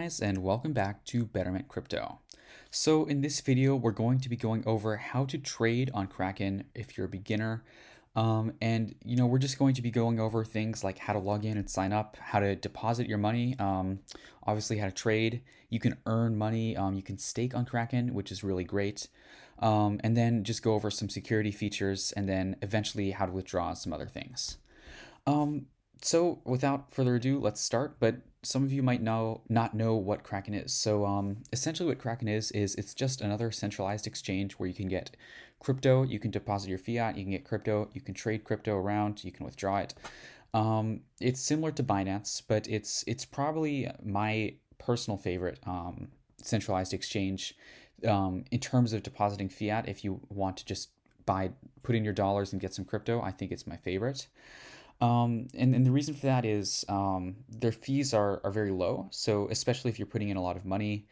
guys, and welcome back to Betterment Crypto. So in this video, we're going to be going over how to trade on Kraken if you're a beginner. We're just going to be going over things like how to log in and sign up, how to deposit your money, obviously how to trade. You can earn money, you can stake on Kraken, which is really great. And then just go over some security features and then eventually how to withdraw some other things. So without further ado, let's start. But some of you might not know what Kraken is. So essentially what Kraken is it's just another centralized exchange where you can get crypto, you can deposit your fiat, you can get crypto, you can trade crypto around, you can withdraw it. It's similar to Binance, but it's probably my personal favorite centralized exchange in terms of depositing fiat. If you want to just put in your dollars and get some crypto, I think it's my favorite. And the reason for that is their fees are very low. So especially if you're putting in a lot of money,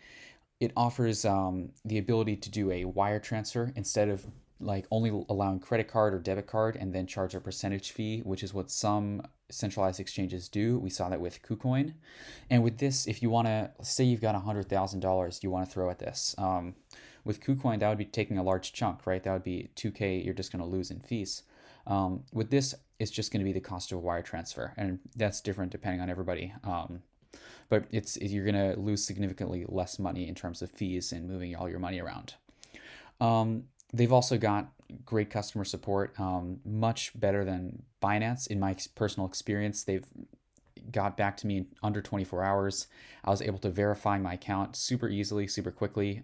it offers the ability to do a wire transfer instead of like only allowing credit card or debit card and then charge a percentage fee, which is what some centralized exchanges do. We saw that with KuCoin. And with this, if you want to say you've got $100,000 you want to throw at this, with KuCoin, that would be taking a large chunk, right? That would be 2K you're just going to lose in fees. With this, it's just going to be the cost of a wire transfer, and that's different depending on everybody. But you're going to lose significantly less money in terms of fees and moving all your money around. They've also got great customer support, much better than Binance. In my personal experience, they've got back to me in under 24 hours. I was able to verify my account super easily, super quickly.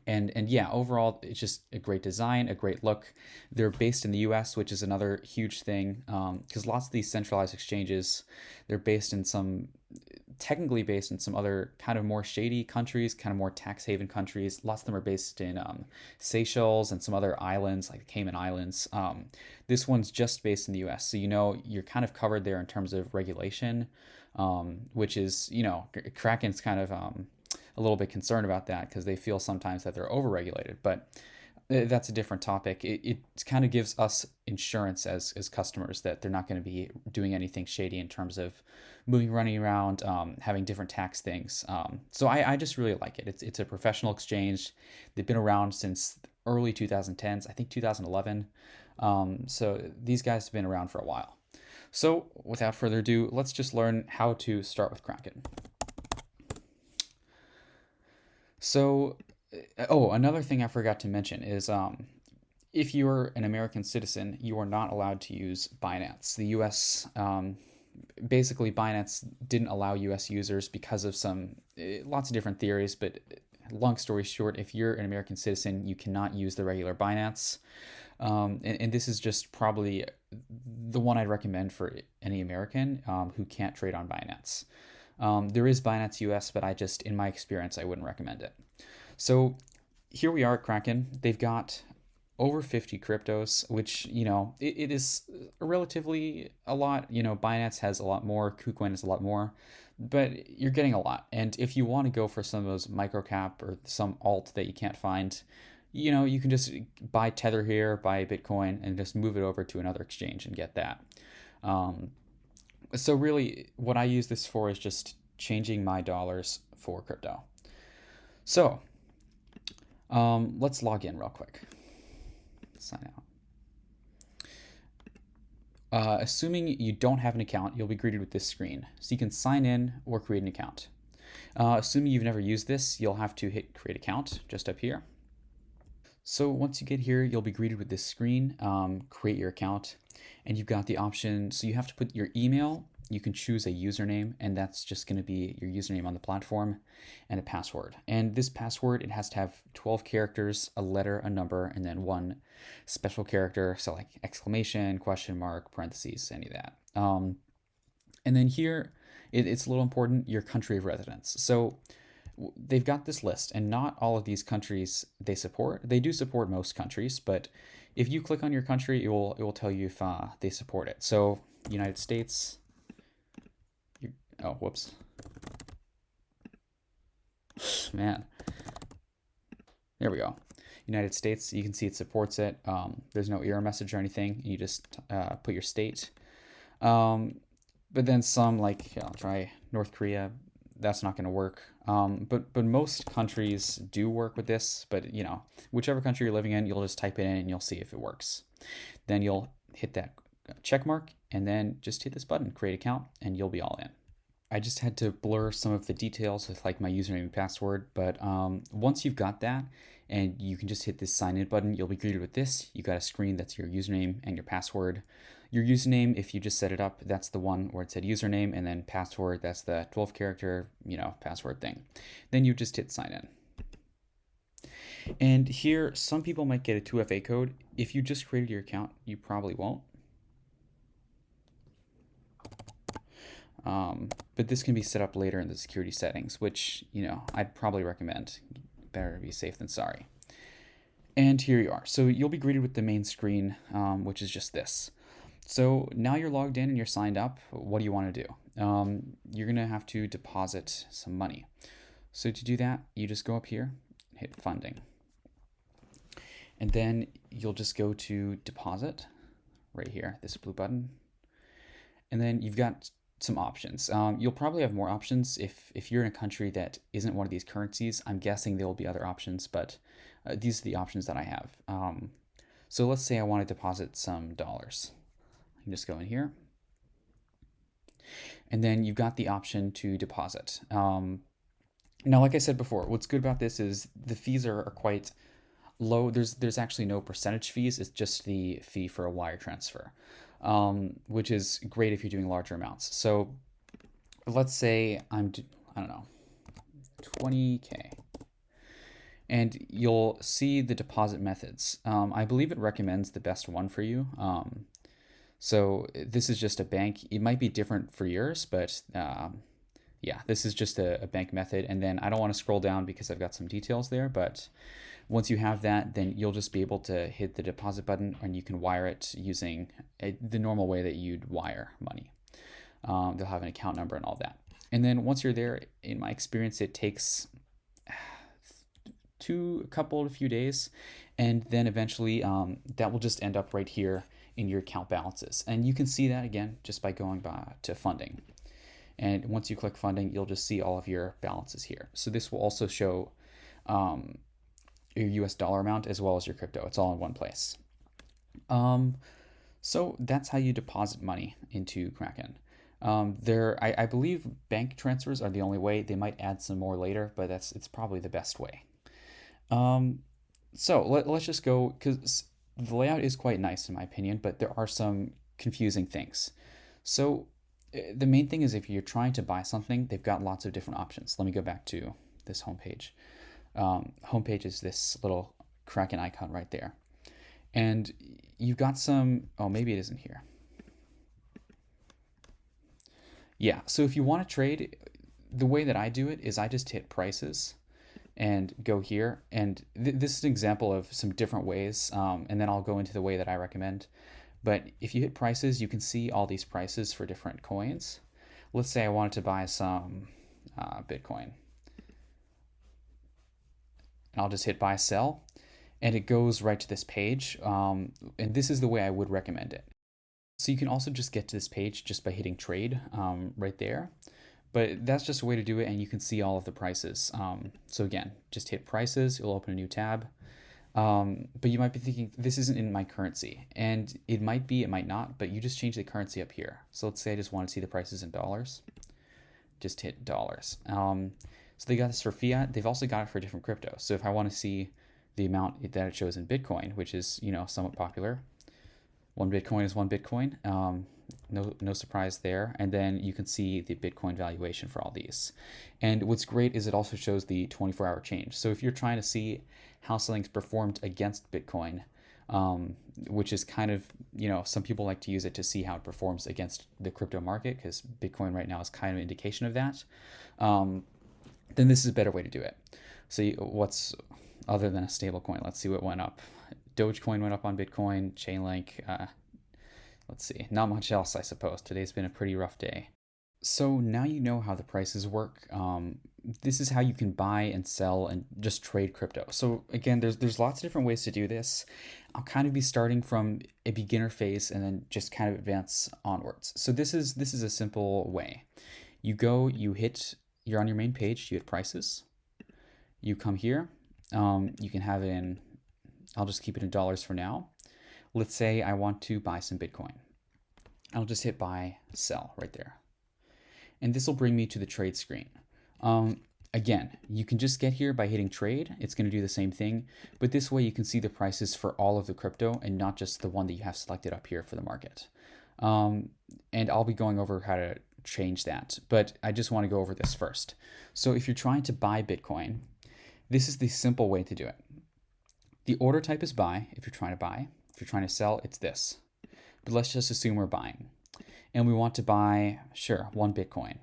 And yeah, overall, it's just a great design, a great look. They're based in the US, which is another huge thing, because lots of these centralized exchanges, they're technically based in some other kind of more shady countries, kind of more tax haven countries. Lots of them are based in Seychelles and some other islands like the Cayman Islands. This one's just based in the US, so you're kind of covered there in terms of regulation, which is, Kraken's kind of a little bit concerned about that because they feel sometimes that they're overregulated, but that's a different topic. It kind of gives us insurance as customers that they're not going to be doing anything shady in terms of running around, having different tax things. So I just really like it. It's a professional exchange. They've been around since early 2010s, I think 2011. So these guys have been around for a while. So without further ado, let's just learn how to start with Kraken. So, another thing I forgot to mention is if you're an American citizen, you are not allowed to use Binance. The US, basically, Binance didn't allow US users because of lots of different theories, but long story short, if you're an American citizen, you cannot use the regular Binance. And this is just probably the one I'd recommend for any American who can't trade on Binance. There is Binance US, but in my experience, I wouldn't recommend it. So here we are at Kraken. They've got over 50 cryptos, which, it is relatively a lot. Binance has a lot more, KuCoin has a lot more, but you're getting a lot. And if you want to go for some of those microcap or some alt that you can't find, you can just buy Tether here, buy Bitcoin, and just move it over to another exchange and get that. So really, what I use this for is just changing my dollars for crypto. So let's log in real quick. Sign out. Assuming you don't have an account, you'll be greeted with this screen. So you can sign in or create an account. Assuming you've never used this, you'll have to hit create account just up here. So once you get here, you'll be greeted with this screen, create your account, and you've got the option. So you have to put your email. You can choose a username, and that's just going to be your username on the platform, and a password. And this password, it has to have 12 characters, a letter, a number, and then one special character. So like exclamation, question mark, parentheses, any of that. And then here, it's a little important, your country of residence. So they've got this list, and not all of these countries they support. They do support most countries, but if you click on your country, it will tell you if they support it. So United States. Oh, whoops. Man. There we go. United States, you can see it supports it. There's no error message or anything. You just put your state. But then some, like, I'll try North Korea, that's not going to work. But most countries do work with this. But whichever country you're living in, you'll just type it in and you'll see if it works. Then you'll hit that check mark and then just hit this button, create account, and you'll be all in. I just had to blur some of the details with like my username and password, but once you've got that and you can just hit this sign in button, you'll be greeted with this. You got a screen that's your username and your password. Your username, if you just set it up, that's the one where it said username, and then password, that's the 12 character, password thing. Then you just hit sign in. And here, some people might get a 2FA code. If you just created your account, you probably won't. But this can be set up later in the security settings, which, I'd probably recommend. Better to be safe than sorry. And here you are. So you'll be greeted with the main screen, which is just this. So now you're logged in and you're signed up. What do you want to do? You're going to have to deposit some money. So to do that, you just go up here, hit funding. And then you'll just go to deposit right here, this blue button. And then you've got some options. You'll probably have more options if you're in a country that isn't one of these currencies. I'm guessing there will be other options, but these are the options that I have. So let's say I want to deposit some dollars. I can just go in here. And then you've got the option to deposit. Now, like I said before, what's good about this is the fees are quite low. There's actually no percentage fees. It's just the fee for a wire transfer, which is great if you're doing larger amounts. So let's say I don't know, 20K. And you'll see the deposit methods. I believe it recommends the best one for you. So this is just a bank. It might be different for yours, but yeah, this is just a bank method. And then I don't want to scroll down because I've got some details there, but once you have that, then you'll just be able to hit the deposit button and you can wire it using the normal way that you'd wire money. They'll have an account number and all that. And then once you're there, in my experience, it takes a few days, and then eventually that will just end up right here in your account balances. And you can see that again just by going to funding. And once you click funding, you'll just see all of your balances here. So this will also show your US dollar amount as well as your crypto. It's all in one place. So that's how you deposit money into Kraken. I believe bank transfers are the only way. They might add some more later, but it's probably the best way. So let's just go, because the layout is quite nice in my opinion, but there are some confusing things. So the main thing is if you're trying to buy something, they've got lots of different options. Let me go back to this homepage. Homepage is this little Kraken icon right there. And you've got some, oh, maybe it isn't here. Yeah, so if you want to trade, the way that I do it is I just hit prices and go here. And this is an example of some different ways. And then I'll go into the way that I recommend. But if you hit prices, you can see all these prices for different coins. Let's say I wanted to buy some Bitcoin. And I'll just hit buy sell. And it goes right to this page. And this is the way I would recommend it. So you can also just get to this page just by hitting trade right there. But that's just a way to do it, and you can see all of the prices. So again, just hit prices, it'll open a new tab. But you might be thinking, this isn't in my currency. And it might be, it might not, but you just change the currency up here. So let's say I just want to see the prices in dollars. Just hit dollars. So they got this for fiat. They've also got it for different crypto. So if I want to see the amount that it shows in Bitcoin, which is, somewhat popular, one Bitcoin is one Bitcoin. No surprise there. And then you can see the Bitcoin valuation for all these. And what's great is it also shows the 24-hour change. So if you're trying to see how something's performed against Bitcoin, which is kind of, some people like to use it to see how it performs against the crypto market, because Bitcoin right now is kind of an indication of that, then this is a better way to do it. So what's other than a stable coin? Let's see what went up. Dogecoin went up on Bitcoin, Chainlink, let's see, not much else, I suppose. Today's been a pretty rough day. So now you know how the prices work. This is how you can buy and sell and just trade crypto. So again, there's lots of different ways to do this. I'll kind of be starting from a beginner phase and then just kind of advance onwards. So this is a simple way. You go, you hit, you're on your main page, you hit prices, you come here, you can have it in, I'll just keep it in dollars for now. Let's say I want to buy some Bitcoin. I'll just hit buy, sell right there. And this will bring me to the trade screen. Again, you can just get here by hitting trade. It's going to do the same thing, but this way you can see the prices for all of the crypto and not just the one that you have selected up here for the market. And I'll be going over how to change that, but I just want to go over this first. So if you're trying to buy Bitcoin, this is the simple way to do it. The order type is buy if you're trying to buy. If you're trying to sell, it's this. But let's just assume we're buying. And we want to buy, sure, 1 Bitcoin.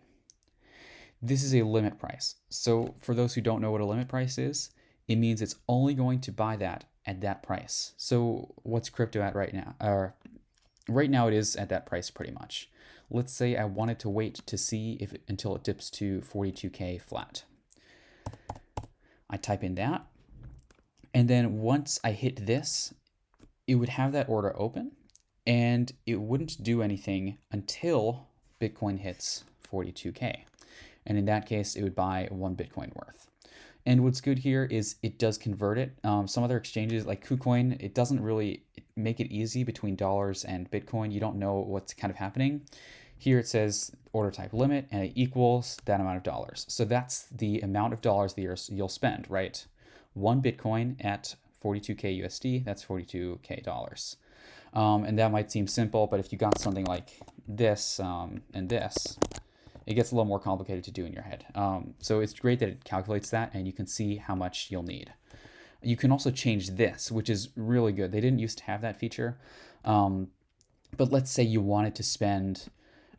This is a limit price. So for those who don't know what a limit price is, it means it's only going to buy that at that price. So what's crypto at right now? Right now it is at that price pretty much. Let's say I wanted to wait to see if until it dips to 42K flat. I type in that, and then once I hit this, it would have that order open, and it wouldn't do anything until Bitcoin hits 42K. And in that case, it would buy 1 Bitcoin worth. And what's good here is it does convert it. Some other exchanges like KuCoin, it doesn't really make it easy between dollars and Bitcoin. You don't know what's kind of happening. Here it says order type limit, and it equals that amount of dollars. So that's the amount of dollars that you'll spend, right? 1 Bitcoin at 42K USD, that's 42K dollars. And that might seem simple, but if you got something like this and this, it gets a little more complicated to do in your head. So it's great that it calculates that, and you can see how much you'll need. You can also change this, which is really good. They didn't used to have that feature. But let's say you wanted to spend,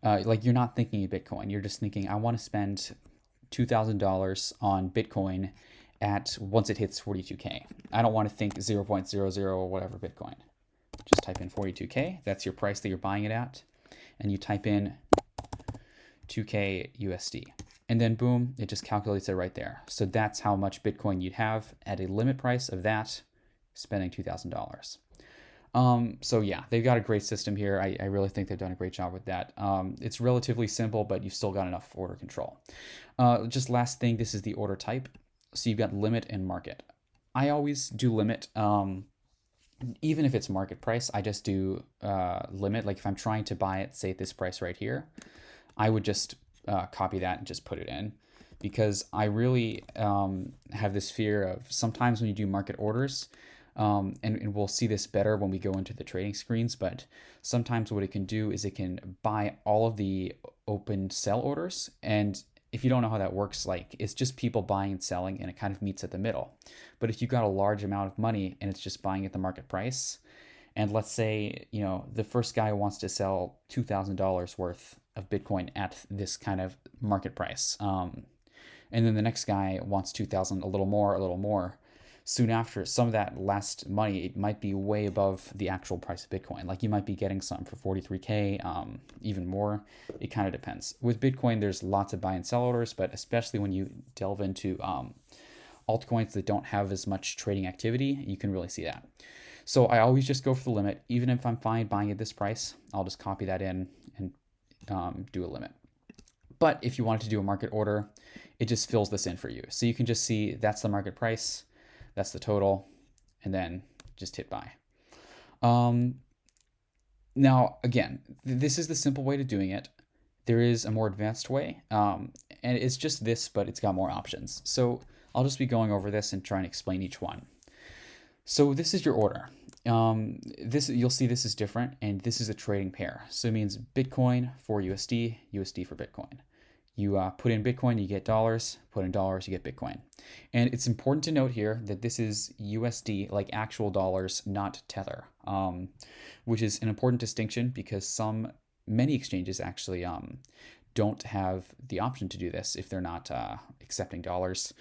like you're not thinking of Bitcoin. You're just thinking, I want to spend $2,000 on Bitcoin at once it hits 42K. I don't want to think 0.00 or whatever Bitcoin. Just type in 42K. That's your price that you're buying it at. And you type in 2K USD. And then boom, it just calculates it right there. So that's how much Bitcoin you'd have at a limit price of that, spending $2,000. So yeah, they've got a great system here. I really think they've done a great job with that. It's relatively simple, but you've still got enough order control. Just last thing, this is the order type. So you've got limit and market. I always do limit. Even if it's market price, I just do limit. Like if I'm trying to buy it, say at this price right here, I would just copy that and just put it in, because I really have this fear of sometimes when you do market orders, and we'll see this better when we go into the trading screens, but sometimes what it can do is it can buy all of the open sell orders. And if you don't know how that works, like it's just people buying and selling, and it kind of meets at the middle. But if you've got a large amount of money and it's just buying at the market price, and let's say, you know, the first guy wants to sell $2,000 worth of Bitcoin at this kind of market price, and then the next guy wants 2,000, a little more. Soon after, some of that last money, it might be way above the actual price of Bitcoin. Like you might be getting some for 43K, even more. It kind of depends. With Bitcoin, there's lots of buy and sell orders, but especially when you delve into altcoins that don't have as much trading activity, you can really see that. So I always just go for the limit. Even if I'm fine buying at this price, I'll just copy that in and do a limit. But if you wanted to do a market order, it just fills this in for you. So you can just see that's the market price, that's the total, and then just hit buy. Now, again, this is the simple way to doing it. There is a more advanced way, and it's just this, but it's got more options. So I'll just be going over this and trying to explain each one. So this is your order. You'll see this is different, and this is a trading pair. So it means Bitcoin for USD, USD for Bitcoin. You put in Bitcoin, you get dollars, put in dollars, you get Bitcoin. And it's important to note here that this is USD, like actual dollars, not Tether, which is an important distinction because many exchanges actually don't have the option to do this if they're not accepting dollars.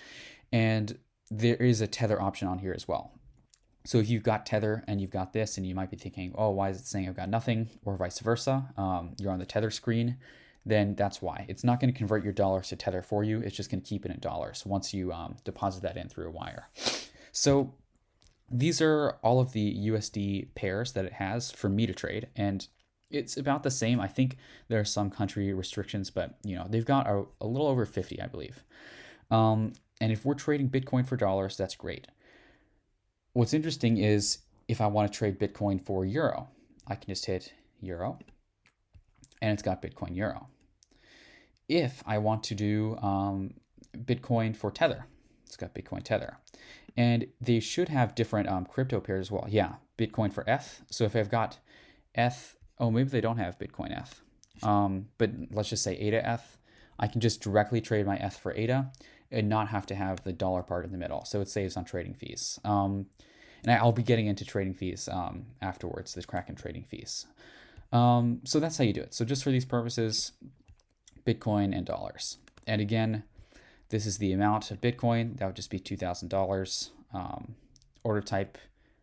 And there is a Tether option on here as well. So if you've got Tether and you've got this, and you might be thinking, oh, why is it saying I've got nothing, or vice versa, you're on the Tether screen, then that's why. It's not going to convert your dollars to Tether for you. It's just going to keep it in dollars once you deposit that in through a wire. So these are all of the USD pairs that it has for me to trade. And It's about the same. I think there are some country restrictions, but they've got a little over 50, I believe. And if we're trading Bitcoin for dollars, that's great. What's interesting is if I want to trade Bitcoin for euro, I can just hit euro, and it's got Bitcoin euro. If I want to do Bitcoin for tether, it's got Bitcoin tether. And they should have different crypto pairs as well. Yeah, Bitcoin for ETH. So if I've got ETH, oh, maybe they don't have Bitcoin ETH. But let's just say ADA ETH. I can just directly trade my ETH for ADA and not have to have the dollar part in the middle. So it saves on trading fees. And I'll be getting into trading fees afterwards, the Kraken trading fees. So that's how you do it. So just for these purposes, Bitcoin and dollars. And again, this is the amount of Bitcoin. That would just be $2,000. Order type,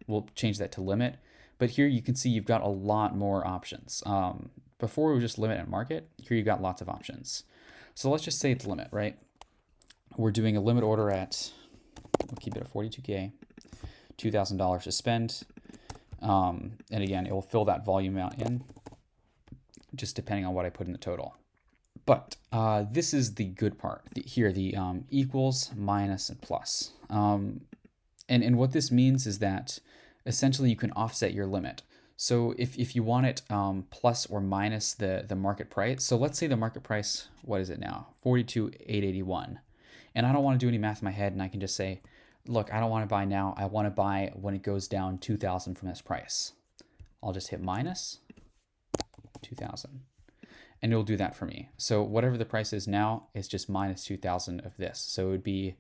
we'll change that to limit. But here you can see you've got a lot more options. Before it was just limit and market. Here you've got lots of options. So let's just say it's limit, right? We're doing a limit order at, we'll keep it at 42K, $2,000 to spend. And again, it will fill that volume amount in, just depending on what I put in the total. But this is the good part here, the equals, minus, and plus. And what this means is that essentially you can offset your limit. So if you want it plus or minus the market price, so let's say the market price, what is it now? 42,881. And I don't want to do any math in my head, and I can just say, look, I don't want to buy now. I want to buy when it goes down 2,000 from this price. I'll just hit minus 2,000. And it'll do that for me. So whatever the price is now is just minus 2,000 of this. So it would be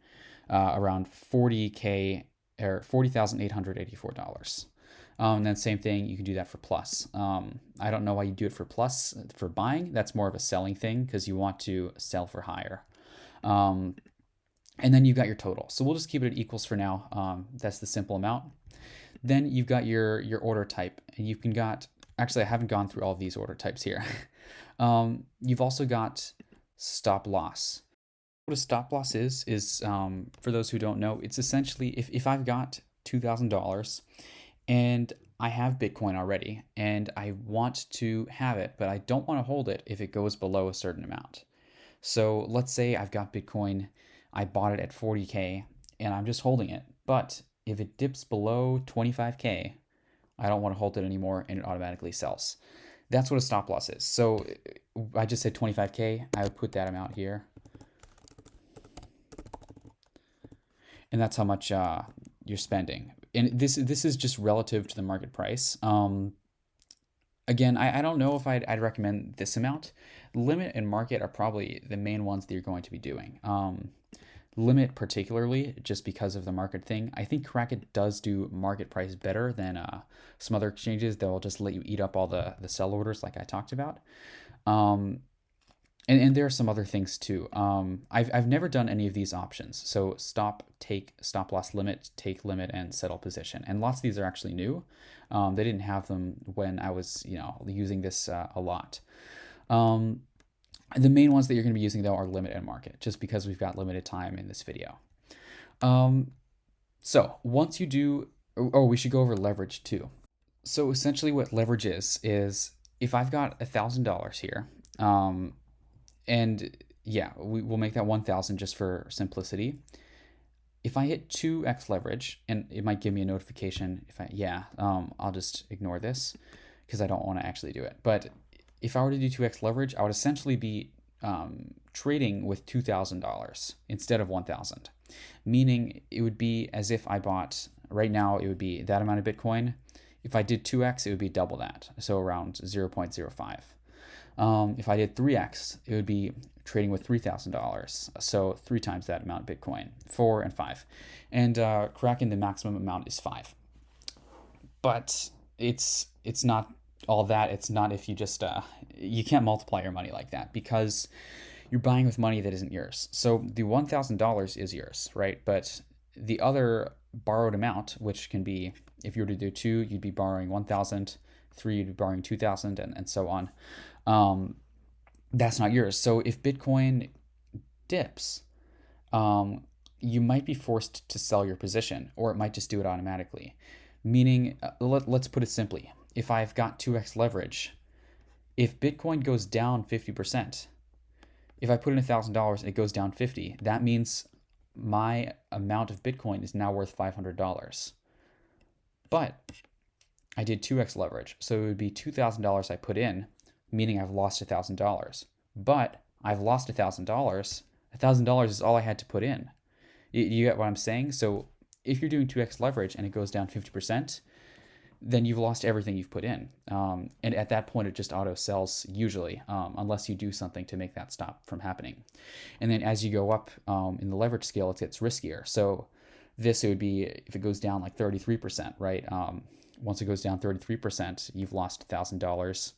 around 40K or $40,884. And then same thing, you can do that for plus. I don't know why you do it for plus for buying. That's more of a selling thing because you want to sell for higher. And then you've got your total. So we'll just keep it at equals for now. That's the simple amount. Then you've got your order type, and you can got, actually I haven't gone through all of these order types here. You've also got stop loss. What a stop loss is for those who don't know, it's essentially if I've got $2,000 and I have Bitcoin already and I want to have it, but I don't want to hold it if it goes below a certain amount. So let's say I've got Bitcoin, I bought it at 40K and I'm just holding it. But if it dips below 25K, I don't want to hold it anymore and it automatically sells. That's what a stop loss is. So I just said 25K, I would put that amount here. And that's how much you're spending. And this is just relative to the market price. Again, I don't know if I'd recommend this amount. Limit and market are probably the main ones that you're going to be doing. Limit particularly just because of the market thing. I think Kraken does do market price better than some other exchanges. They'll just let you eat up all the sell orders like I talked about. And there are some other things too. I've never done any of these options. So stop, take, stop loss limit, take limit, and settle position. And lots of these are actually new. They didn't have them when I was using this a lot. The main ones that you're going to be using though are limit and market, just because we've got limited time in this video. So once you do, we should go over leverage too. So essentially what leverage is if I've got $1,000 here, and yeah, we'll make that 1,000 just for simplicity. If I hit 2x leverage, and it might give me a notification if I'll just ignore this because I don't want to actually do it. But if I were to do 2x leverage, I would essentially be trading with $2,000 instead of 1,000, meaning it would be as if I bought, right now it would be that amount of Bitcoin. If I did 2x, it would be double that, so around 0.05. If I did 3x, it would be trading with $3,000, so 3 times that amount of Bitcoin, 4 and 5. And Kraken, the maximum amount is 5. But it's not all that. It's not if you just you can't multiply your money like that because you're buying with money that isn't yours. So the $1,000 is yours, right? But the other borrowed amount, which can be, if you were to do 2, you'd be borrowing 1,000, 3, you'd be borrowing 2,000, and so on. That's not yours. So if Bitcoin dips, you might be forced to sell your position, or it might just do it automatically. Meaning, let's put it simply. If I've got 2x leverage, If Bitcoin goes down 50%, if I put in $1,000 and it goes down 50, that means my amount of Bitcoin is now worth $500. But I did 2x leverage, so it would be $2,000 I put in, meaning I've lost $1,000. But I've lost $1,000. $1,000 is all I had to put in. You get what I'm saying? So if you're doing 2x leverage and it goes down 50%, then you've lost everything you've put in. And at that point, it just auto sells usually, unless you do something to make that stop from happening. And then as you go up in the leverage scale, it gets riskier. So this, it would be if it goes down like 33%, right? Once it goes down 33%, you've lost $1,000.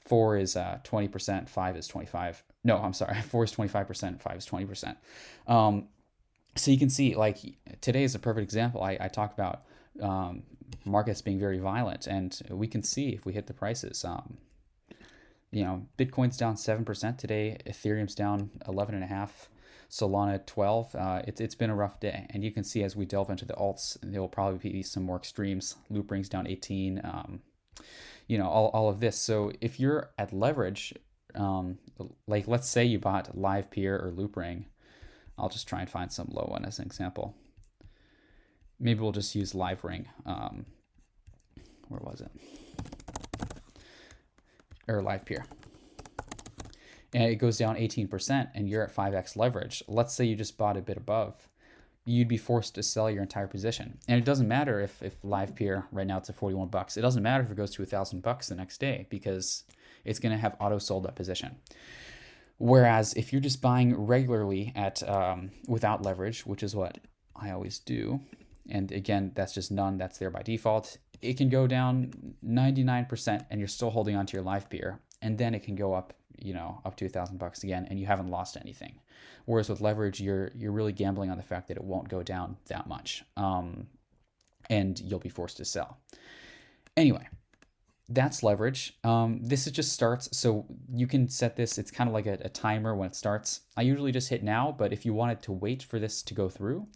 4 is 20%, 5 is 25. No, I'm sorry, 4 is 25%, 5 is 20%. So you can see, like, today is a perfect example. I talk about markets being very violent, and we can see if we hit the prices. Bitcoin's down 7% today, Ethereum's down 11.5%, Solana 12. It's been a rough day, and you can see as we delve into the alts, there will probably be some more extremes. Loopring's down 18. All of this. So if you're at leverage, like let's say you bought LivePeer or Loopring, I'll just try and find some low one as an example. Maybe we'll just use LiveRing. Where was it? Or LivePeer. And it goes down 18% and you're at 5x leverage. Let's say you just bought a bit above. You'd be forced to sell your entire position. And it doesn't matter if LivePeer, right now it's at 41 bucks. It doesn't matter if it goes to $1,000 the next day, because it's going to have auto sold that position. Whereas if you're just buying regularly at without leverage, which is what I always do, and again, that's just none, that's there by default, it can go down 99% and you're still holding onto your LivePeer, and then it can go up, up to $1,000 again, and you haven't lost anything. Whereas with leverage, you're really gambling on the fact that it won't go down that much, and you'll be forced to sell. Anyway, that's leverage. This is just starts, so you can set this. It's kind of like a timer when it starts. I usually just hit now, but if you wanted to wait for this to go through,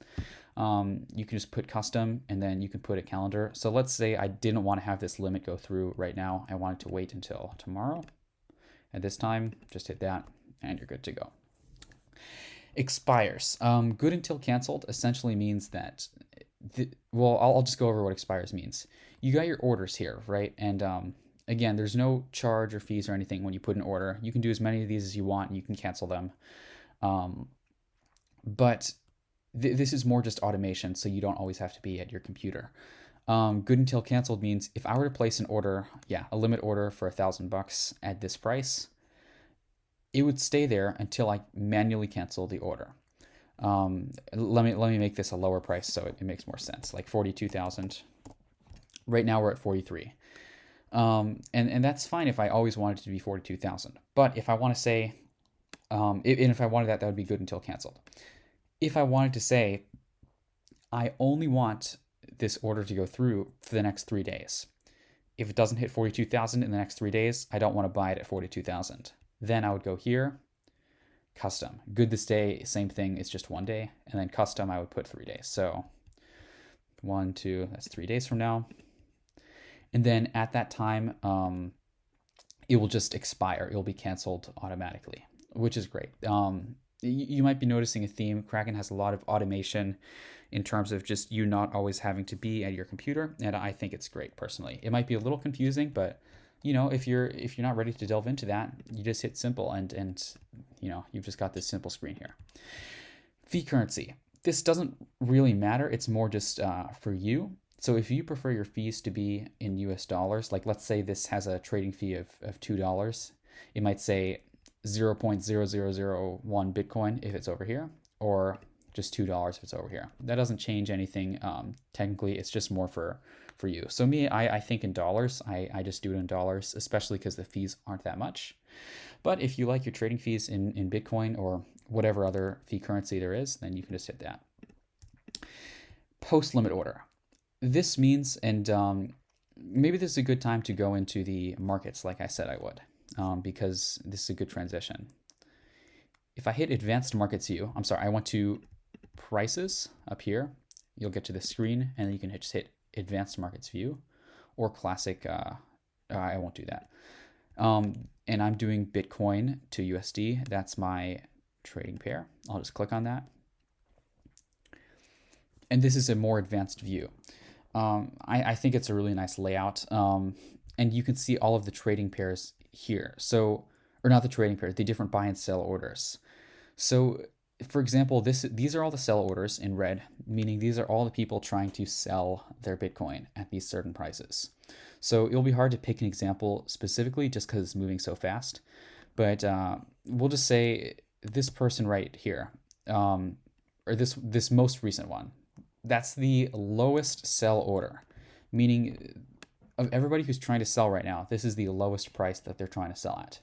you can just put custom, and then you can put a calendar. So let's say I didn't want to have this limit go through right now. I wanted to wait until tomorrow. At this time, just hit that, and you're good to go. Expires. Good until canceled essentially means that, I'll just go over what expires means. You got your orders here, right? And again, there's no charge or fees or anything when you put an order. You can do as many of these as you want, and you can cancel them. But this is more just automation, so you don't always have to be at your computer. Good until canceled means if I were to place an order, a limit order for $1,000 at this price, it would stay there until I manually cancel the order. Let me make this a lower price so it makes more sense, like 42,000. Right now we're at 43. And that's fine if I always wanted it to be 42,000. But if I want to say, and if I wanted that would be good until canceled. If I wanted to say, I only want this order to go through for the next 3 days. If it doesn't hit 42,000 in the next 3 days, I don't want to buy it at 42,000. Then I would go here, custom. Good this day, same thing, it's just 1 day. And then custom, I would put 3 days. So 1, 2, that's 3 days from now. And then at that time, it will just expire. It will be canceled automatically, which is great. You might be noticing a theme. Kraken has a lot of automation in terms of just you not always having to be at your computer, and I think it's great personally. It might be a little confusing, but if you're not ready to delve into that, you just hit simple, and you've just got this simple screen here. Fee currency. This doesn't really matter. It's more just for you. So if you prefer your fees to be in US dollars, like let's say this has a trading fee of $2, it might say 0.0001 Bitcoin if it's over here, or just $2 if it's over here. That doesn't change anything. Technically, it's just more for you. So me, I think in dollars. I just do it in dollars, especially because the fees aren't that much. But if you like your trading fees in Bitcoin or whatever other fee currency there is, then you can just hit that. Post limit order. This means, and maybe this is a good time to go into the markets like I said I would, because this is a good transition. If I hit advanced markets view, I went to prices up here. You'll get to the screen, and then you can just hit advanced markets view or classic. I won't do that. and I'm doing Bitcoin to USD. That's my trading pair. I'll just click on that. And this is a more advanced view. I think it's a really nice layout. And you can see all of the trading pairs here. So, or not the trading pairs, the different buy and sell orders. So, for example, these are all the sell orders in red, meaning these are all the people trying to sell their Bitcoin at these certain prices. So it'll be hard to pick an example specifically just because it's moving so fast. But we'll just say this person right here, or this most recent one, that's the lowest sell order, meaning of everybody who's trying to sell right now, this is the lowest price that they're trying to sell at.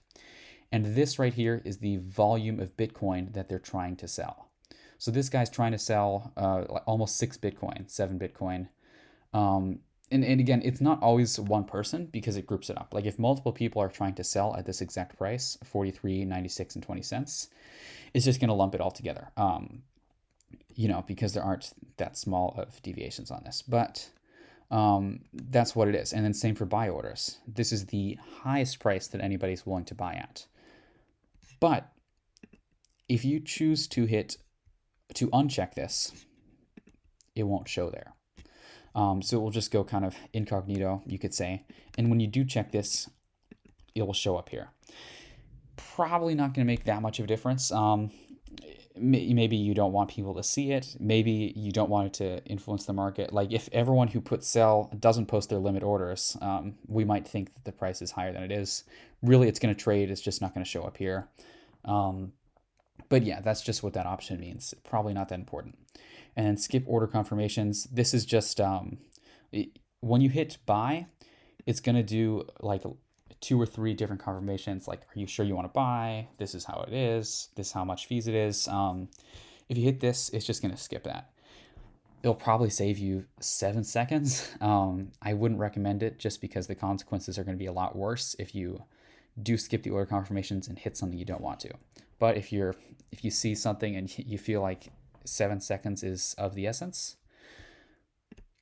And this right here is the volume of Bitcoin that they're trying to sell. So this guy's trying to sell almost 6 Bitcoin, 7 Bitcoin. And again, it's not always one person because it groups it up. Like if multiple people are trying to sell at this exact price, 43.96 and 20 cents, it's just going to lump it all together. Because there aren't that small of deviations on this. But that's what it is. And then same for buy orders. This is the highest price that anybody's willing to buy at. But if you choose to uncheck this, it won't show there. So it will just go kind of incognito, you could say. And when you do check this, it will show up here. Probably not going to make that much of a difference. Maybe you don't want people to see it. Maybe you don't want it to influence the market. Like if everyone who puts sell doesn't post their limit orders, we might think that the price is higher than it is. Really, it's going to trade. It's just not going to show up here. But yeah, that's just what that option means. Probably not that important. And then skip order confirmations. This is just when you hit buy, it's going to do like 2 or 3 different confirmations. Like, are you sure you want to buy? This is how it is. This is how much fees it is. If you hit this, it's just going to skip that. It'll probably save you 7 seconds. I wouldn't recommend it just because the consequences are going to be a lot worse if you do skip the order confirmations and hit something you don't want to. But if you see something and you feel like 7 seconds is of the essence,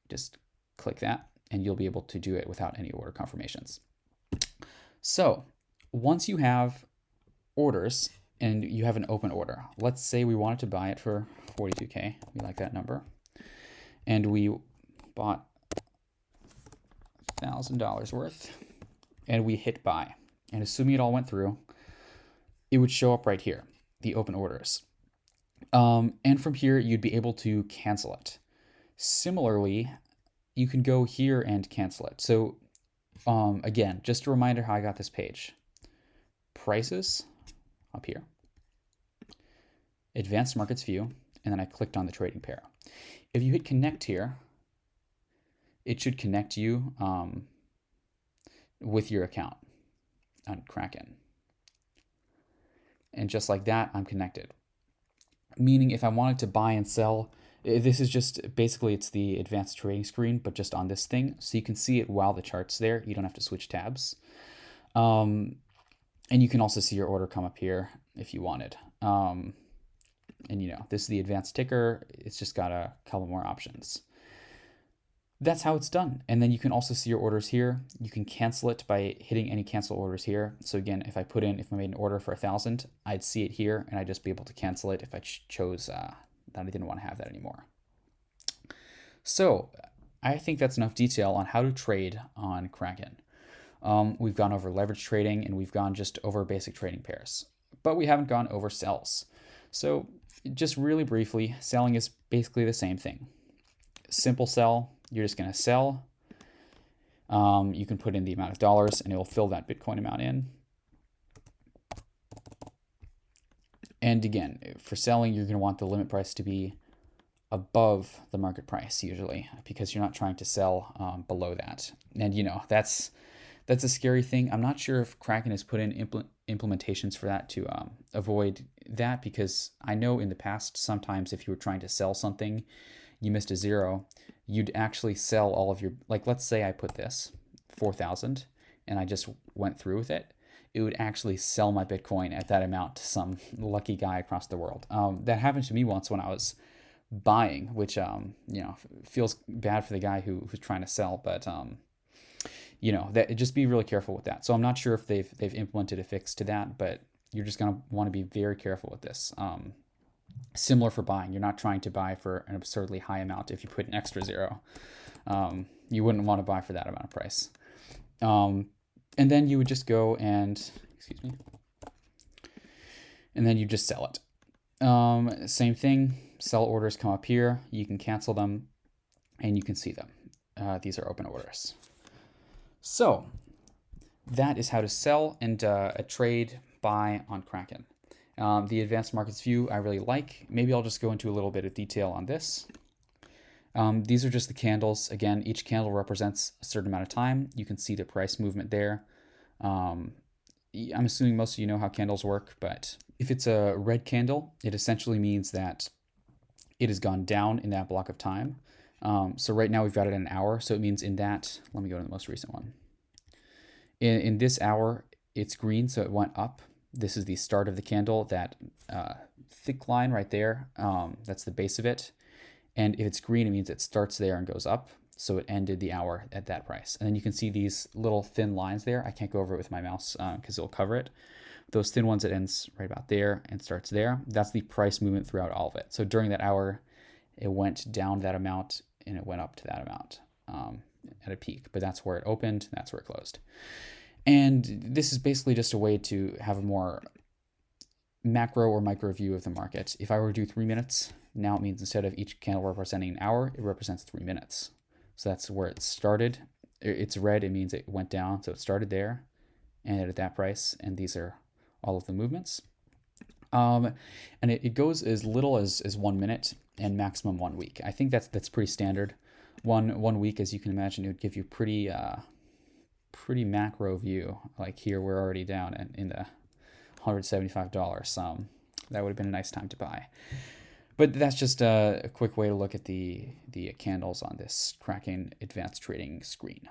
just click that and you'll be able to do it without any order confirmations. So once you have orders and you have an open order, let's say we wanted to buy it for 42K. We like that number. And we bought $1,000 worth and we hit buy. And assuming it all went through, it would show up right here, the open orders. And from here, you'd be able to cancel it. Similarly, you can go here and cancel it. So again, just a reminder how I got this page. Prices up here, advanced markets view, and then I clicked on the trading pair. If you hit connect here, it should connect you with your account on Kraken. And just like that, I'm connected. Meaning if I wanted to buy and sell, this is just basically it's the advanced trading screen, but just on this thing. So you can see it while the chart's there. You don't have to switch tabs. And you can also see your order come up here if you wanted. And this is the advanced ticker. It's just got a couple more options. That's how it's done. And then you can also see your orders here. You can cancel it by hitting any cancel orders here. So again, if I made an order for 1,000, I'd see it here and I'd just be able to cancel it if I chose that I didn't want to have that anymore. So I think that's enough detail on how to trade on Kraken. We've gone over leverage trading and we've gone just over basic trading pairs, but we haven't gone over sells. So just really briefly, selling is basically the same thing. Simple sell, you're just going to sell. You can put in the amount of dollars and it will fill that Bitcoin amount in. And again, for selling, you're going to want the limit price to be above the market price usually, because you're not trying to sell below that. And that's a scary thing. I'm not sure if Kraken has put in implementations for that to avoid that, because I know in the past, sometimes if you were trying to sell something, you missed a zero, you'd actually sell all of your, like let's say I put this 4,000 and I just went through with it. It would actually sell my Bitcoin at that amount to some lucky guy across the world. That happened to me once when I was buying, which feels bad for the guy who's trying to sell, but that just be really careful with that. So I'm not sure if they've implemented a fix to that, but you're just going to want to be very careful with this. Similar for buying. You're not trying to buy for an absurdly high amount. If you put an extra zero, you wouldn't want to buy for that amount of price. And then you would just go and, excuse me, and then you just sell it. Same thing, sell orders come up here. You can cancel them and you can see them. These are open orders. So that is how to sell and a trade buy on Kraken. The advanced markets view I really like. Maybe I'll just go into a little bit of detail on this. These are just the candles. Again, each candle represents a certain amount of time. You can see the price movement there. I'm assuming most of you know how candles work, but if it's a red candle, it essentially means that it has gone down in that block of time. So right now we've got it in an hour. So it means in that, let me go to the most recent one. In this hour, it's green, so it went up. This is the start of the candle, that thick line right there. That's the base of it. And if it's green, it means it starts there and goes up. So it ended the hour at that price. And then you can see these little thin lines there. I can't go over it with my mouse because it'll cover it. Those thin ones, it ends right about there and starts there. That's the price movement throughout all of it. So during that hour, it went down that amount and it went up to that amount at a peak. But that's where it opened. That's where it closed. And this is basically just a way to have a more macro or micro view of the market. If I were to do 3 minutes, now it means instead of each candle representing an hour, it represents 3 minutes. So that's where it started. It's red, it means it went down. So it started there and at that price. And these are all of the movements. And it goes as little as 1 minute and maximum 1 week. I think that's pretty standard. One week, as you can imagine, it would give you pretty macro view. Like here, we're already down in the $175. That would have been a nice time to buy. But that's just a quick way to look at the candles on this Kraken advanced trading screen.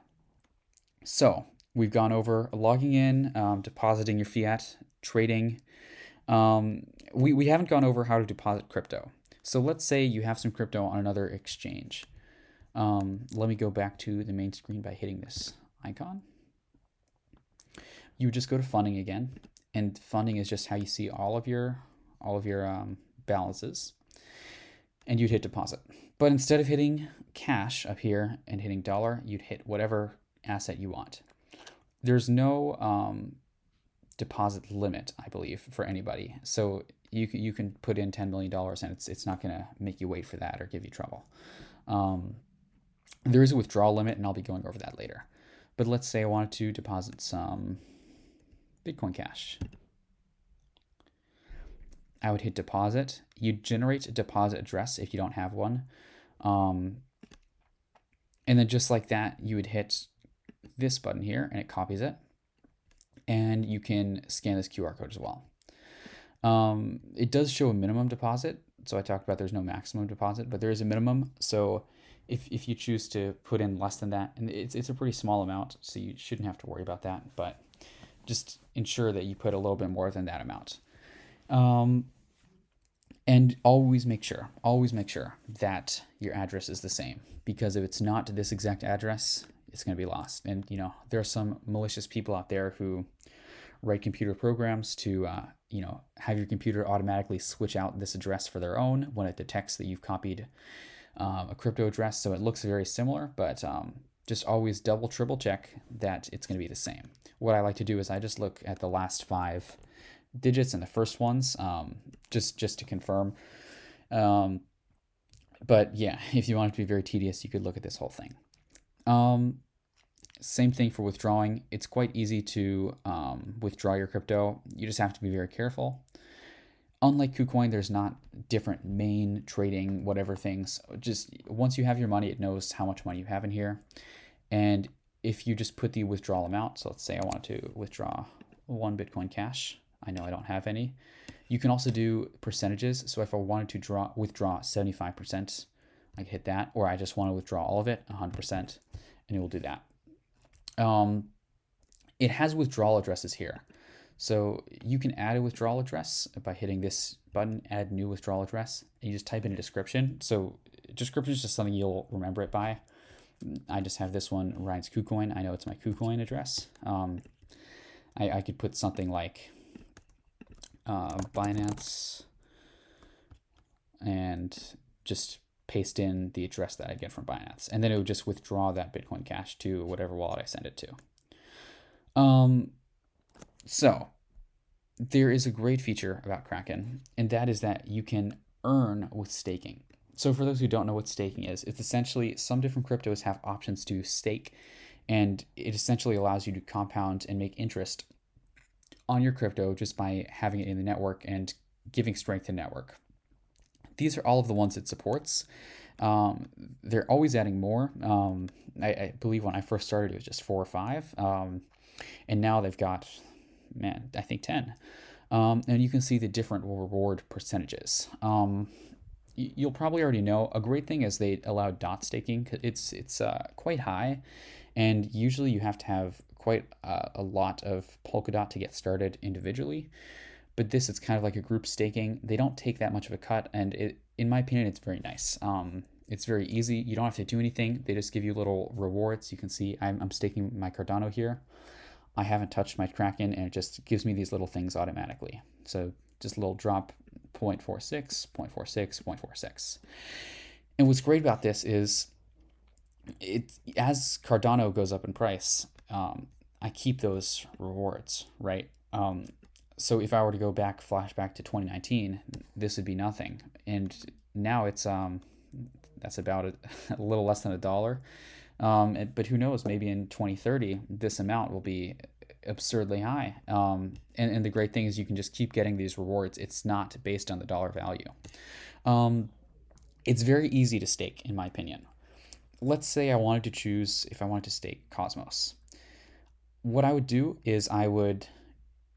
So we've gone over logging in, depositing your fiat, trading. We haven't gone over how to deposit crypto. So let's say you have some crypto on another exchange. Let me go back to the main screen by hitting this icon. You would just go to funding again, and funding is just how you see all of your balances, and you'd hit deposit. But instead of hitting cash up here and hitting dollar, you'd hit whatever asset you want. There's no deposit limit, I believe, for anybody. So you can put in $10 million and it's not going to make you wait for that or give you trouble. There is a withdrawal limit, and I'll be going over that later. But let's say I wanted to deposit some Bitcoin Cash. I would hit deposit. You'd generate a deposit address if you don't have one. And then just like that, you would hit this button here and it copies it. And you can scan this QR code as well. It does show a minimum deposit. So I talked about there's no maximum deposit, but there is a minimum. So if you choose to put in less than that, and it's a pretty small amount, so you shouldn't have to worry about that, but just ensure that you put a little bit more than that amount. And always make sure that your address is the same, because if it's not this exact address, it's going to be lost. And there are some malicious people out there who write computer programs to have your computer automatically switch out this address for their own when it detects that you've copied a crypto address. So it looks very similar, but just always triple check that it's going to be the same. What I like to do is I just look at the last 5 digits and the first ones, just to confirm. But yeah, if you want it to be very tedious, you could look at this whole thing. Same thing for withdrawing. It's quite easy to withdraw your crypto. You just have to be very careful. Unlike KuCoin, there's not different main trading, whatever things. Just once you have your money, it knows how much money you have in here. And if you just put the withdrawal amount, so let's say I wanted to withdraw 1 Bitcoin Cash. I know I don't have any. You can also do percentages. So if I wanted to withdraw 75%, I can hit that. Or I just want to withdraw all of it, 100%, and it will do that. It has withdrawal addresses here. So you can add a withdrawal address by hitting this button, add new withdrawal address, and you just type in a description. So description is just something you'll remember it by. I just have this one, Ryan's KuCoin. I know it's my KuCoin address. I could put something like Binance and just paste in the address that I get from Binance. And then it would just withdraw that Bitcoin Cash to whatever wallet I send it to. So there is a great feature about Kraken, and that is that you can earn with staking. So for those who don't know what staking is, it's essentially some different cryptos have options to stake, and it essentially allows you to compound and make interest on your crypto just by having it in the network and giving strength to network. These are all of the ones it supports. They're always adding more. I believe when I first started, it was just 4 or 5. And now they've got, man, I think 10. And you can see the different reward percentages. You'll probably already know a great thing is they allow dot staking. It's quite high, and usually you have to have quite a lot of Polkadot to get started individually. But this, it's kind of like a group staking. They don't take that much of a cut, and in my opinion, it's very nice. It's very easy. You don't have to do anything. They just give you little rewards. You can see I'm staking my Cardano here. I haven't touched my Kraken, and it just gives me these little things automatically. So just a little drop, 0.46, 0.46, 0.46. And what's great about this is as Cardano goes up in price, I keep those rewards, right? So if I were to go back, flashback to 2019, this would be nothing. And now it's that's about a little less than $1. But who knows, maybe in 2030, this amount will be absurdly high. And the great thing is you can just keep getting these rewards. It's not based on the dollar value. It's very easy to stake, in my opinion. Let's say I wanted to choose if I wanted to stake Cosmos. What I would do is I would,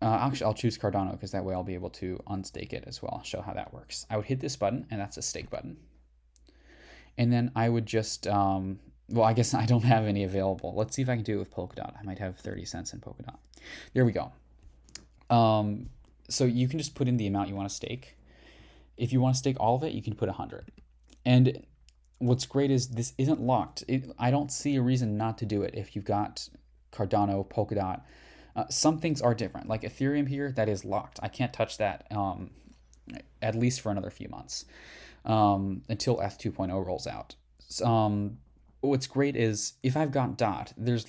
actually I'll choose Cardano because that way I'll be able to unstake it as well. I'll show how that works. I would hit this button, and that's a stake button. And then I would just, well, I guess I don't have any available. Let's see if I can do it with Polkadot. I might have 30 cents in Polkadot. There we go. So you can just put in the amount you want to stake. If you want to stake all of it, you can put 100. And what's great is this isn't locked. I don't see a reason not to do it if you've got Cardano, Polkadot. Some things are different. Like Ethereum here, that is locked. I can't touch that at least for another few months until ETH 2.0 rolls out. What's great is if I've got DOT, there's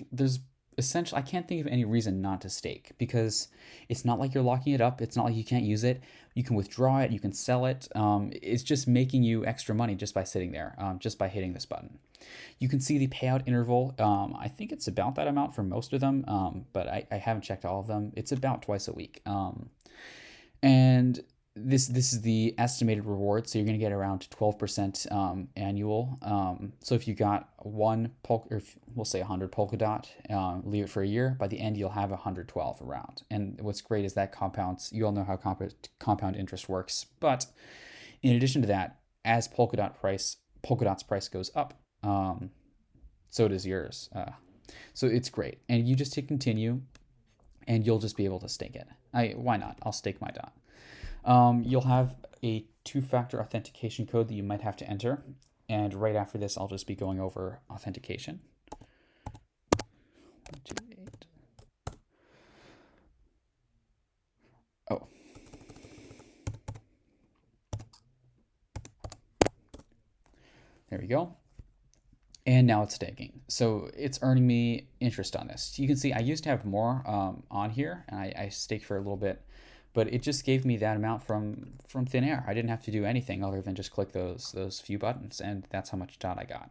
essentially, I can't think of any reason not to stake because it's not like you're locking it up. It's not like you can't use it. You can withdraw it. You can sell it. It's just making you extra money just by sitting there, just by hitting this button. You can see the payout interval. I think it's about that amount for most of them, but I haven't checked all of them. It's about twice a week. And this is the estimated reward. So you're going to get around 12% annual. So if you got one or we'll say 100 Polkadot, leave it for a year. By the end, you'll have 112 around. And what's great is that compounds. You all know how compound interest works. But in addition to that, as Polkadot's price goes up, so does yours. So it's great. And you just hit continue, and you'll just be able to stake it. Why not? I'll stake my DOT. You'll have a 2-factor authentication code that you might have to enter. And right after this, I'll just be going over authentication. 128. Oh. There we go. And now it's staking. So it's earning me interest on this. You can see I used to have more on here, and I staked for a little bit. But it just gave me that amount from thin air. I didn't have to do anything other than just click those few buttons, and that's how much DOT I got.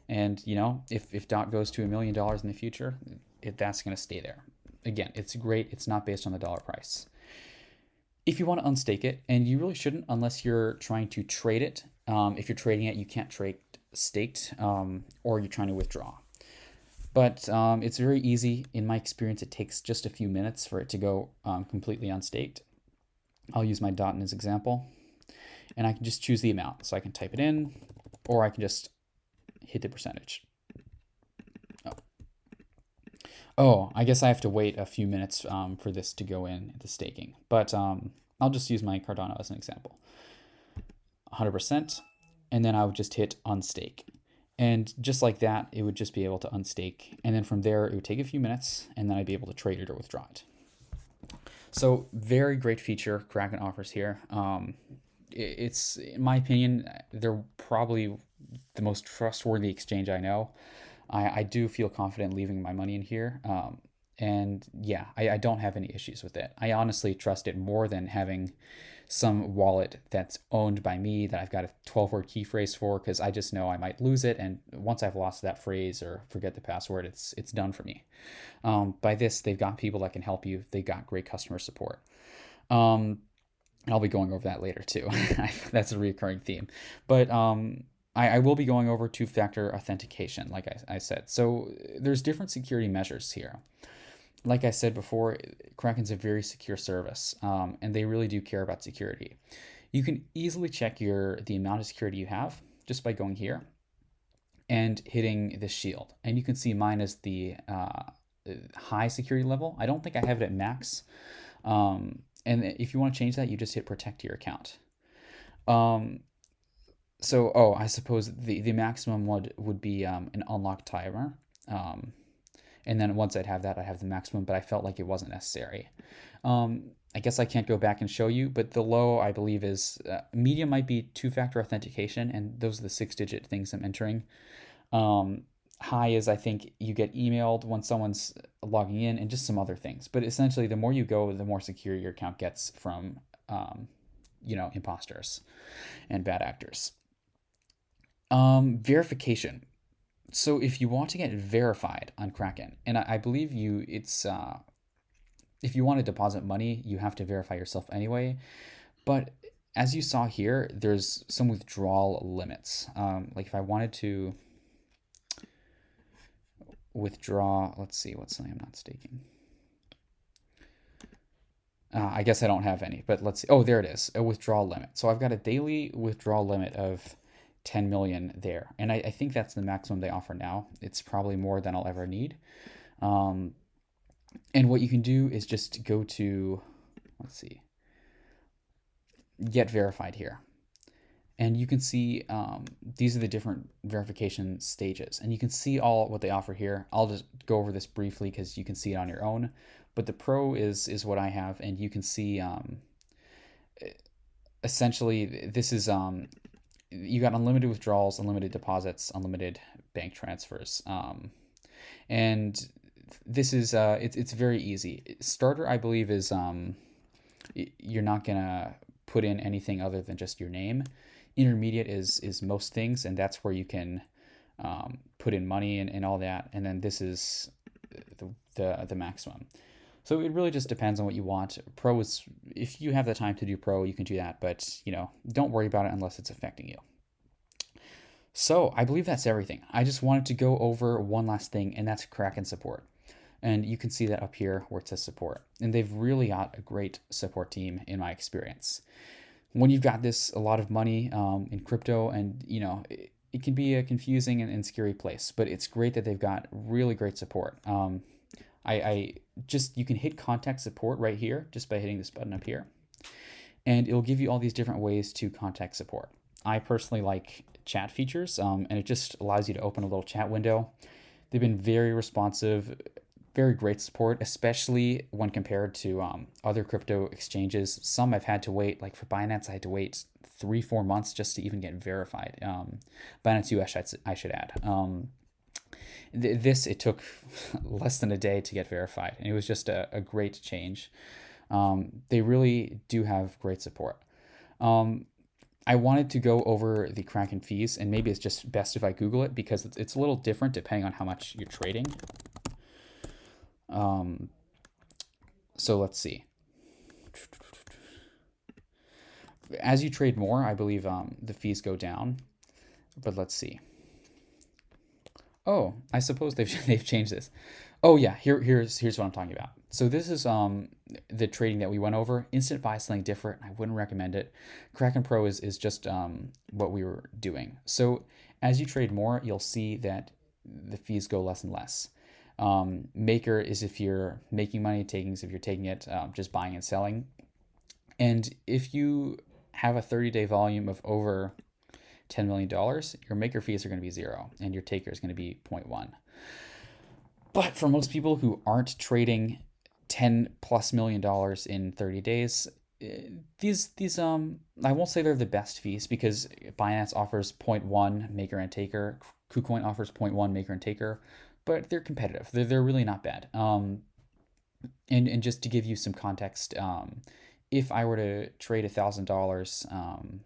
And you know, if DOT goes to $1 million in the future, that's going to stay there. Again, it's great. It's not based on the dollar price. If you want to unstake it, and you really shouldn't unless you're trying to trade it. If you're trading it, you can't trade staked, or you're trying to withdraw. But it's very easy. In my experience, it takes just a few minutes for it to go completely unstaked. I'll use my DOT as example. And I can just choose the amount. So I can type it in, or I can just hit the percentage. Oh, I guess I have to wait a few minutes for this to go in the staking. But I'll just use my Cardano as an example. 100%. And then I would just hit unstake. And just like that, it would just be able to unstake. And then from there, it would take a few minutes, and then I'd be able to trade it or withdraw it. So very great feature Kraken offers here. It's, in my opinion, they're probably the most trustworthy exchange I know. I do feel confident leaving my money in here. And yeah, I don't have any issues with it. I honestly trust it more than having some wallet that's owned by me that I've got a 12-word key phrase for, because I just know I might lose it. And once I've lost that phrase or forget the password, it's done for me. By this, they've got people that can help you. They've got great customer support. And I'll be going over that later too. That's a recurring theme. But I will be going over two-factor authentication, like I said. So there's different security measures here. Like I said before, Kraken's a very secure service, and they really do care about security. You can easily check the amount of security you have just by going here and hitting the shield. And you can see mine is the high security level. I don't think I have it at max. And if you want to change that, you just hit protect your account. I suppose the maximum would be an unlock timer. And then once I'd have that, I'd have the maximum, but I felt like it wasn't necessary. I guess I can't go back and show you, but the low, I believe, is medium might be two-factor authentication, and those are the 6-digit things I'm entering. High is, I think, you get emailed when someone's logging in, and just some other things. But essentially, the more you go, the more secure your account gets from, imposters and bad actors. Verification. So if you want to get verified on Kraken, and I believe if you want to deposit money, you have to verify yourself anyway. But as you saw here, there's some withdrawal limits. Like if I wanted to withdraw, let's see, what's something I'm not staking? I guess I don't have any, but let's see. Oh, there it is, a withdrawal limit. So I've got a daily withdrawal limit of 10 million there. And I think that's the maximum they offer now. It's probably more than I'll ever need. And what you can do is just go to, let's see, get verified here. And you can see these are the different verification stages. And you can see all what they offer here. I'll just go over this briefly because you can see it on your own. But the Pro is what I have. And you can see essentially this is you got unlimited withdrawals, unlimited deposits, unlimited bank transfers. And this is it's very easy. Starter, I believe, is you're not gonna put in anything other than just your name. Intermediate is most things, and that's where you can put in money and all that. And then this is the maximum. So it really just depends on what you want. Pro is, if you have the time to do Pro, you can do that, but don't worry about it unless it's affecting you. So I believe that's everything. I just wanted to go over one last thing, and that's Kraken support. And you can see that up here where it says support. And they've really got a great support team in my experience. When you've got a lot of money in crypto, and it can be a confusing and scary place, but it's great that they've got really great support. You can hit contact support right here just by hitting this button up here, and it'll give you all these different ways to contact support. I personally like chat features, and it just allows you to open a little chat window. They've been very responsive, very great support, especially when compared to other crypto exchanges. Some I've had to wait, like for Binance, I had to wait 3-4 months just to even get verified. Binance US, I should add. It took less than a day to get verified, and it was just a great change. They really do have great support. I wanted to go over the Kraken fees, and maybe it's just best if I Google it because it's a little different depending on how much you're trading. So let's see. As you trade more, I believe the fees go down, but let's see. Oh, I suppose they've changed this. Oh yeah, here's what I'm talking about. So this is the trading that we went over. Instant buy is something different. I wouldn't recommend it. Kraken Pro is just what we were doing. So as you trade more, you'll see that the fees go less and less. Maker is if you're making money, taking is if you're taking it, just buying and selling. And if you have a 30-day volume of over $10 million, your maker fees are going to be 0 and your taker is going to be 0.1. But for most people who aren't trading $10+ million in 30 days, these I won't say they're the best fees because Binance offers zero point 0.1 maker and taker, KuCoin offers 0.1 maker and taker, but they're competitive. They're really not bad. And just to give you some context, if I were to trade $1,000,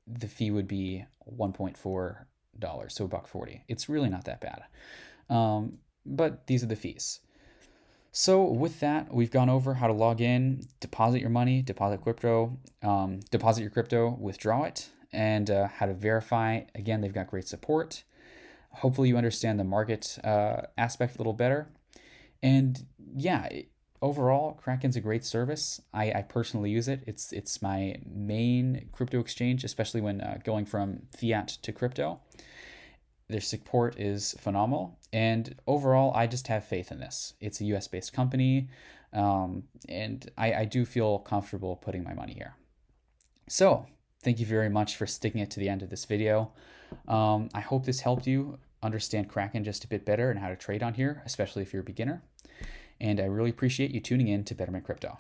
the fee would be $1.4, so $1.40. It's really not that bad. But these are the fees. So with that, we've gone over how to log in, deposit your money, deposit your crypto, withdraw it, and how to verify. Again, they've got great support. Hopefully you understand the market aspect a little better. And yeah, overall, Kraken's a great service. I personally use it. It's my main crypto exchange, especially when going from fiat to crypto. Their support is phenomenal. And overall, I just have faith in this. It's a US-based company, and I do feel comfortable putting my money here. So thank you very much for sticking it to the end of this video. I hope this helped you understand Kraken just a bit better and how to trade on here, especially if you're a beginner. And I really appreciate you tuning in to Betterment Crypto.